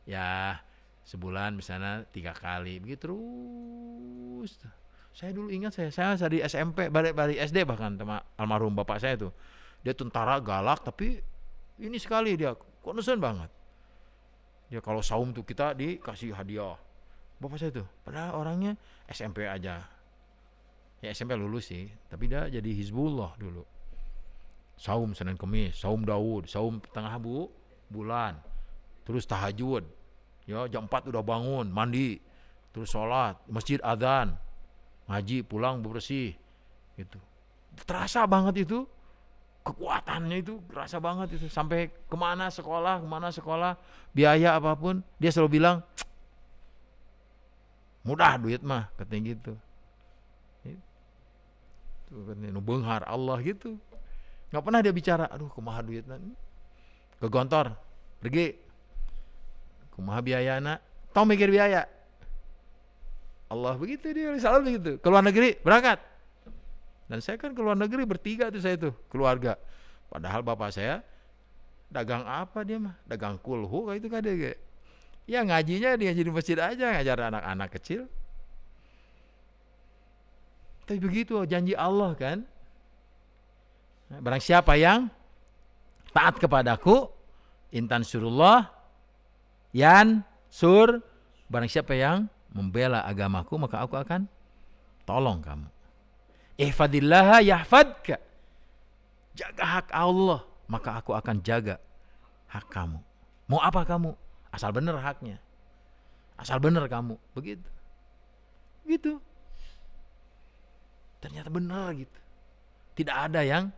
ya sebulan misalnya 3 kali, begitu terus. Saya dulu ingat saya di SMP, balik SD bahkan sama almarhum bapak saya tuh. Dia tentara galak tapi ini sekali dia concern banget. Dia kalau saum tuh kita dikasih hadiah. Bapak saya tuh, padahal orangnya SMP aja. Ya SMP lulus sih, tapi dia jadi Hizbullah dulu. Saum Senin Kemis, saum Daud, saum tengah bulan. Terus tahajud. Ya jam 4 udah bangun, mandi. Terus sholat, masjid adzan. Ngaji, pulang bersih. Gitu. Terasa banget itu. Kekuatannya itu kerasa banget itu, sampai kemana sekolah, biaya apapun dia selalu bilang mudah duit mah, katanya gitu. Itu katanya benghar Allah gitu, nggak pernah dia bicara aduh kumaha duit ke gontor pergi kumaha biaya nak, tau mikir biaya Allah begitu, dia selalu begitu. Keluar negeri berangkat. Dan saya kan keluar negeri bertiga tuh, saya tuh keluarga. Padahal bapak saya dagang apa dia mah? Dagang kulhu kayak itu kan dia. Ya ngajinya dia jadi masjid aja, ngajar anak-anak kecil. Tapi begitu janji Allah kan. Barang siapa yang taat kepadaku, intan surullah yan sur, barang siapa yang membela agamaku maka aku akan tolong kamu. Ihfadillaha yahfadka. Jaga hak Allah, maka aku akan jaga hak kamu. Mau apa kamu? Asal benar haknya. Asal benar kamu. Begitu. Gitu. Ternyata benar gitu. Tidak ada yang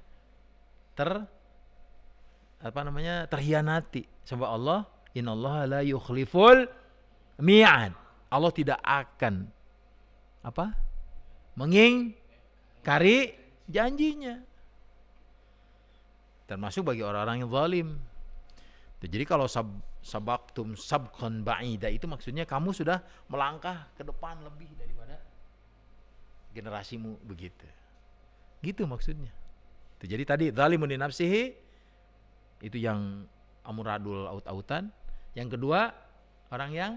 terhianati. Sebab Allah, innallaha la yukhliful mi'ad. Allah tidak akan mengingkari janjinya. Termasuk bagi orang-orang yang zalim. Jadi kalau sabaqtum sabqan ba'ida itu maksudnya kamu sudah melangkah ke depan lebih daripada generasimu, begitu. Gitu maksudnya. Jadi tadi zalimun li nafsihi itu yang amuradul aut-autan. Yang kedua, orang yang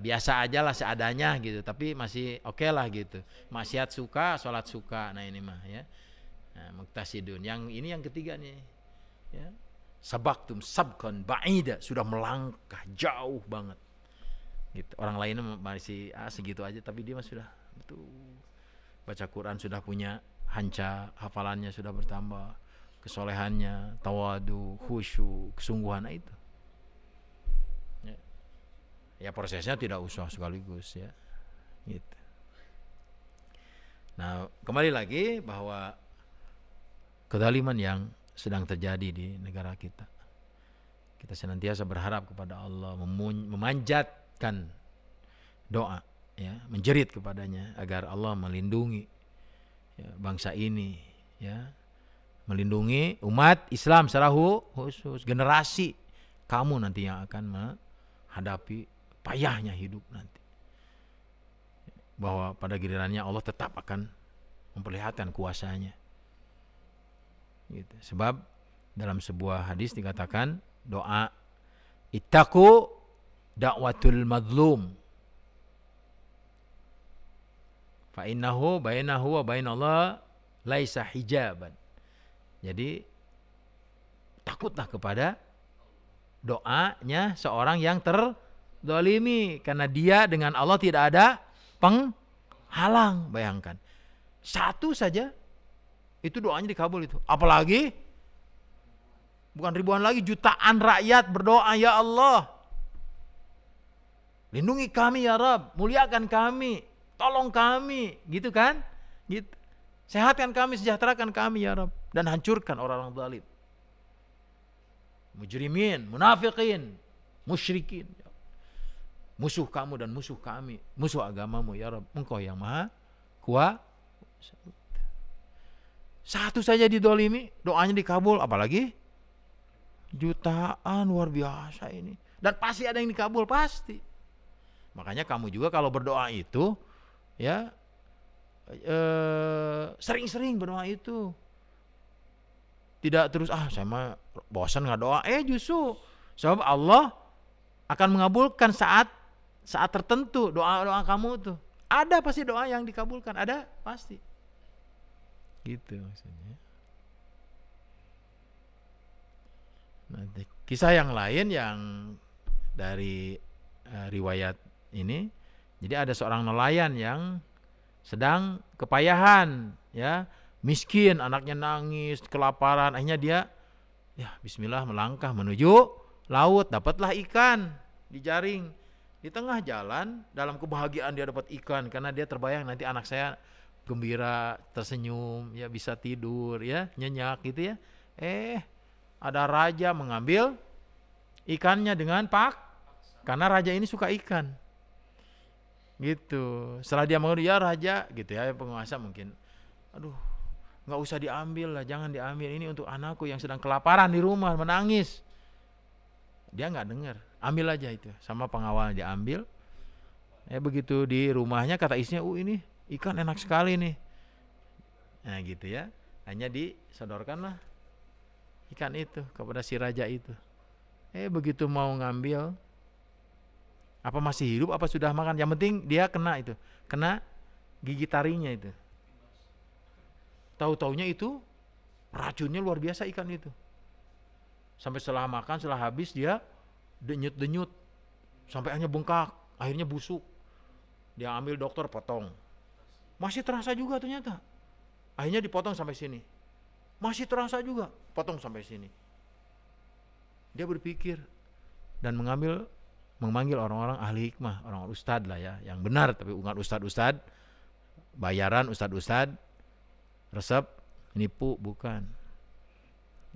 biasa aja lah seadanya gitu, tapi masih oke lah gitu. Maksiat suka, sholat suka. Nah ini mah ya. Nah, muqtasidun. Yang ini yang ketiga nih. Ya. Sabaqtum sabqan ba'ida, sudah melangkah jauh banget. Gitu. Orang lainnya masih segitu aja, tapi dia mah sudah betul. Baca Quran sudah punya hanca, hafalannya sudah bertambah, kesolehannya, tawadu, khusyuk, kesungguhan itu. Ya prosesnya tidak usah sekaligus ya. Gitu. Nah, kembali lagi bahwa kezaliman yang sedang terjadi di negara kita. Kita senantiasa berharap kepada Allah, memanjatkan doa, ya, menjerit kepadanya agar Allah melindungi ya, bangsa ini, ya, melindungi umat Islam secara khusus, generasi kamu nanti yang akan menghadapi payahnya hidup nanti. Bahwa pada gilirannya Allah tetap akan memperlihatkan kuasanya. Gitu. Sebab dalam sebuah hadis dikatakan doa ittaqu da'watul madlum fa innahu bainahu wa bainallah laisa hijaban. Jadi takutlah kepada doanya seorang yang terzalimi, karena dia dengan Allah tidak ada penghalang. Bayangkan, satu saja itu doanya dikabul itu. Apalagi bukan ribuan lagi, jutaan rakyat berdoa, ya Allah, lindungi kami ya Rabb, muliakan kami, tolong kami, gitu kan? Gitu. Sehatkan kami, sejahterakan kami ya Rabb, dan hancurkan orang-orang zalim. Mujrimin, munafikin, musyrikin. Musuh kamu dan musuh kami, musuh agamamu ya Rabb, Engkau yang maha kuasa. Satu saja didolimi, doanya dikabul, apalagi jutaan, luar biasa ini. Dan pasti ada yang dikabul, pasti. Makanya kamu juga kalau berdoa itu, ya, sering-sering berdoa itu. Tidak terus, saya mah bosan nggak doa. Justru sebab Allah akan mengabulkan saat tertentu doa-doa kamu tuh. Ada pasti doa yang dikabulkan, ada pasti. Gitu maksudnya. Nah, kisah yang lain yang dari riwayat ini, jadi ada seorang nelayan yang sedang kepayahan, ya, miskin, anaknya nangis, kelaparan, akhirnya dia bismillah melangkah menuju laut, dapatlah ikan dijaring. Di tengah jalan, dalam kebahagiaan dia dapat ikan, karena dia terbayang nanti anak saya gembira, tersenyum, ya, bisa tidur, ya, nyenyak gitu ya. Ada raja mengambil ikannya dengan karena raja ini suka ikan. Gitu. Setelah dia mengambil, ya raja, gitu ya, penguasa mungkin, aduh, nggak usah diambil lah, jangan diambil, ini untuk anakku yang sedang kelaparan di rumah, menangis. Dia nggak dengar, ambil aja itu, sama pengawal diambil. Begitu di rumahnya kata istrinya, ini ikan enak sekali nih. Nah gitu ya, hanya disodorkanlah ikan itu kepada si raja itu. Begitu mau ngambil, apa masih hidup, apa sudah makan, yang penting dia kena gigi taringnya itu. Tahu-taunya itu racunnya luar biasa ikan itu. Sampai setelah makan, setelah habis dia denyut-denyut, sampai hanya bengkak, akhirnya busuk. Dia ambil dokter, potong. Masih terasa juga ternyata. Akhirnya dipotong sampai sini. masih terasa juga, potong sampai sini. Dia berpikir dan memanggil orang-orang ahli hikmah, orang ustad lah ya, yang benar, tapi bukan ustad-ustad bayaran, ustad-ustad resep nipu, bukan.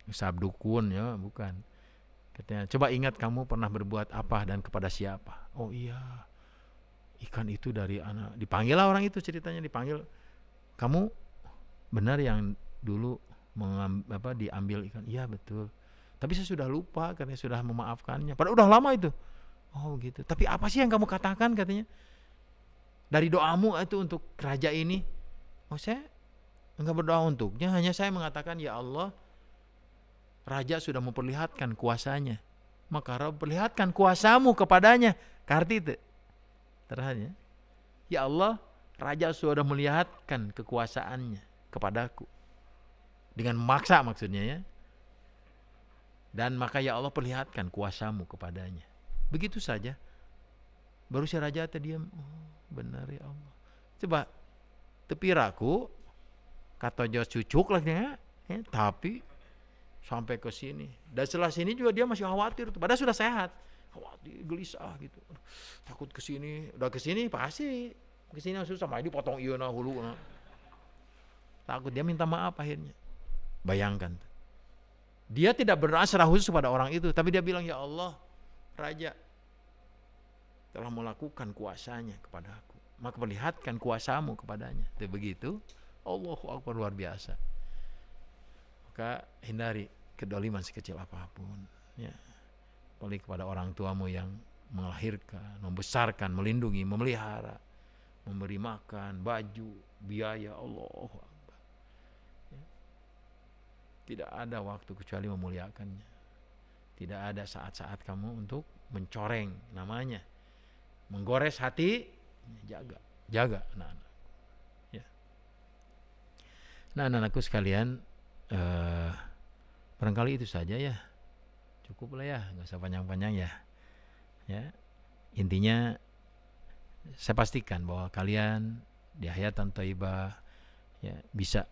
Ustad dukun ya, bukan. Katanya, coba ingat kamu pernah berbuat apa dan kepada siapa? Oh iya, ikan itu dari anak. Dipanggil lah orang itu, ceritanya dipanggil. Kamu benar yang dulu diambil ikan? Iya betul. Tapi saya sudah lupa karena sudah memaafkannya. Padahal udah lama itu. Oh gitu. Tapi apa sih yang kamu katakan katanya? Dari doamu itu untuk raja ini? Oh saya enggak berdoa untuknya. Hanya saya mengatakan, ya Allah, raja sudah memperlihatkan kuasanya. Maka perlihatkan kuasamu kepadanya. Karti itu. Terhadap. Ya Allah, raja sudah melihatkan kekuasaannya kepadaku. Dengan memaksa maksudnya ya. Dan maka ya Allah perlihatkan kuasamu kepadanya. Begitu saja. Baru si raja terdiam. Oh benar ya Allah. Coba tepiraku kata jos cucuk lagi ya. Tapi sampai ke sini. Dan setelah sini juga dia masih khawatir. Padahal sudah sehat. Khawatir, gelisah gitu. Takut ke sini. Udah ke sini pasti. Ke sini susah. Sama dipotong iya nah hulu nah. Takut, dia minta maaf akhirnya. Bayangkan. Dia tidak berdoa secara khusus kepada orang itu. Tapi dia bilang, ya Allah, raja telah melakukan kuasanya kepada aku. Maka perlihatkan kuasamu kepadanya. Itu begitu. Allahu Akbar, luar biasa. Maka hindari kedoliman sekecil apapun. Ya. Apalagi kepada orang tuamu yang melahirkan, membesarkan, melindungi, memelihara, memberi makan, baju, biaya. Allahu Akbar. Tidak ada waktu kecuali memuliakannya. Tidak ada saat-saat kamu untuk mencoreng namanya, menggores hati. Jaga anak-anak. Ya. Nah anak-anakku sekalian, barangkali itu saja ya. Cukup lah ya, nggak usah panjang-panjang ya. Ya. Intinya saya pastikan bahwa kalian di hayatan thayyibah ya bisa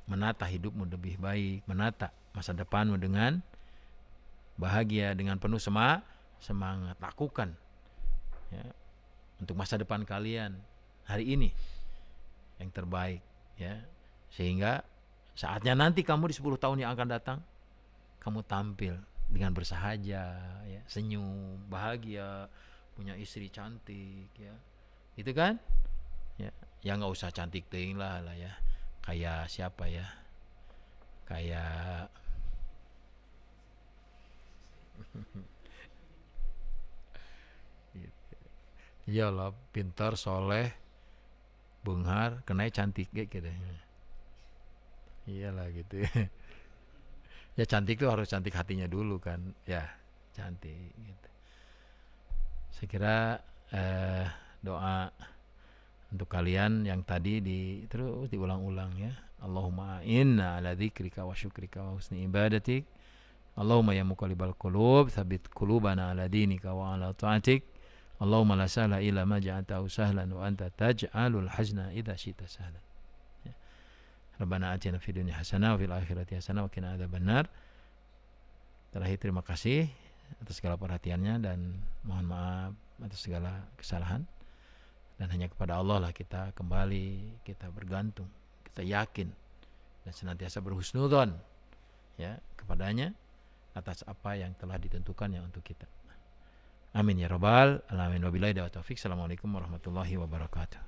menata hidupmu lebih baik, menata masa depanmu dengan bahagia, dengan penuh semangat. Lakukan ya, untuk masa depan kalian hari ini yang terbaik ya, sehingga saatnya nanti kamu di 10 tahun yang akan datang, kamu tampil dengan bersahaja ya, senyum, bahagia, punya istri cantik ya, itu kan ya, yang nggak usah cantik ting lah ya. Kayak siapa ya? Kayak iyalah, pintar, soleh, benghar, kena cantik gitu. Iyalah gitu. Ya cantik tuh harus cantik hatinya dulu kan. Ya cantik gitu. Saya kira doa untuk kalian yang tadi terus diulang-ulang ya. Allahumma inna ala dzikrika wa syukrika wa husni ibadatik. Allahumma ya muqallibal qulub tsabbit qulubana ala dinika wa ala ta'atik. Allahumma la sahla illa ma ja'altahu sahlan wa anta taj'alul hazna idza syi'ta sahlan. Ya. Rabbana atina fid dunya hasanah wa fil akhirati hasanah wa qina adzabannar. Terakhir terima kasih atas segala perhatiannya dan mohon maaf atas segala kesalahan. Dan hanya kepada Allah lah kita kembali, kita bergantung, kita yakin dan senantiasa berhusnudzon ya kepadanya atas apa yang telah ditentukannya untuk kita. Amin ya rabbal alamin. Wabillahi taufiq. Assalamualaikum warahmatullahi wabarakatuh.